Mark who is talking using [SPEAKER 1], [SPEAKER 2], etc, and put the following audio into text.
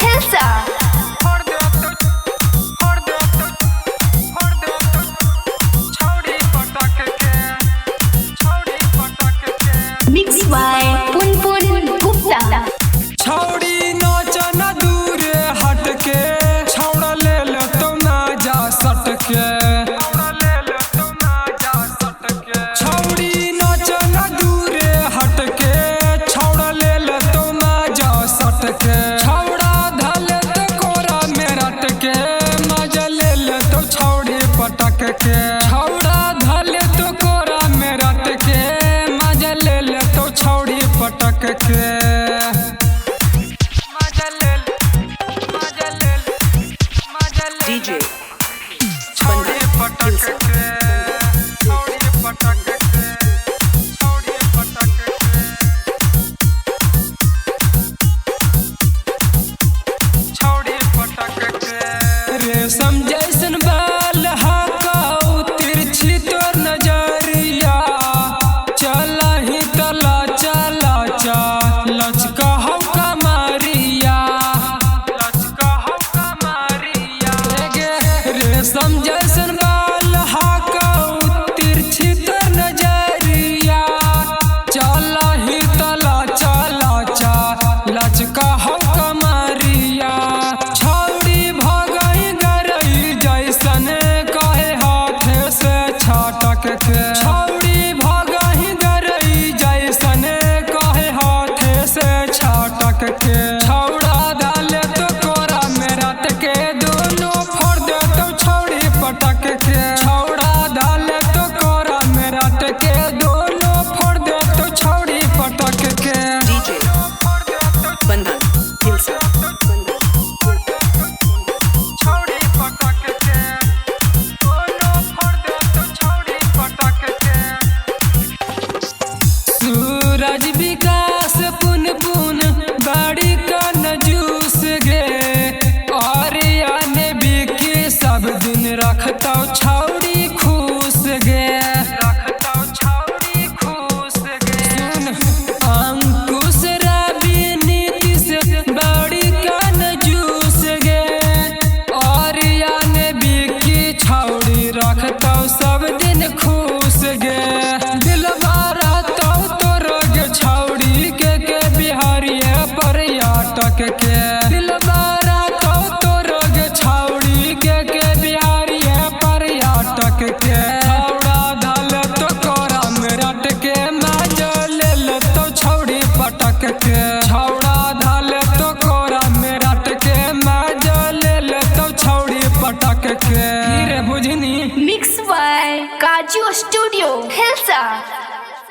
[SPEAKER 1] Hilsa. Mix by Punpun Gupta.
[SPEAKER 2] छौड़ी नाचना दूर हट के, छौड़ा ले ले तो ना जा सट के। छौड़ी नाचना दूर हट के, छौड़ा ले ले तो ना जा सट के। छौड़ा धले तो कोरा में रट के, मजा ले ले तो छौड़ी पटक के। छौड़ा धले तो कोरा में रट के, मजा ले ले तो छौड़ी पटक के।
[SPEAKER 3] DJ
[SPEAKER 2] छौड़ी पटक के, छौड़ी पटक के, छौड़ी पटक के, छौड़ी पटक के। रेशम जैसन बाल हाकाऊ तिरछी तो नजरिया, चला ही तला चला चा लचका हौ कमरिया, लचका हौ कमरिया। रेशम जैसन बाल हाकाऊ तिरछी तो नजरिया, चला ही तला चला चा लचका हौ कमरिया। छौड़ी भगई गरई जैसन कहे हाथ से छाटक के। छौड़ी भगई गरई जैसन कहे हाथ से छाटक के। छौड़ा डाले तो कोरा में रट के, दोनों फोड़ दे तो छौड़ी पटक के। छौड़ा डाले तो कोरा में रट के, दोनों फोड़ दे तो छौड़ी पटक के।
[SPEAKER 3] DJ बंधन हिलसा।
[SPEAKER 2] छौड़ी पटक के, दोनों फोड़ दे तो छौड़ी पटक के। सूरज विकास पुन पुन बाड़ी का नजूस गे, और याने बिकी सब दिन रखता छौड़ी खुश गे, रखता छौड़ी खुश गे। अंकुश रवि नीतीश बाड़ी का नजूस गे, और याने बिकी छौड़ी रखता सब दिन खुश गे। दिलवा रहता तोर गे छौड़ी के बिहारिये पर्यटक के। दिलवा रहता तोर गे छौड़ी के बिहारिये पर्यटक के। छौड़ा धल तो कोरा में रट के, मजा ले ले तो छौड़ी पटक के। छौड़ा धल तो कोरा में रट के, मजा ले ले तो छौड़ी पटक के। हीरे बुझनी।
[SPEAKER 1] मिक्स बाय काजू स्टूडियो हिलसा।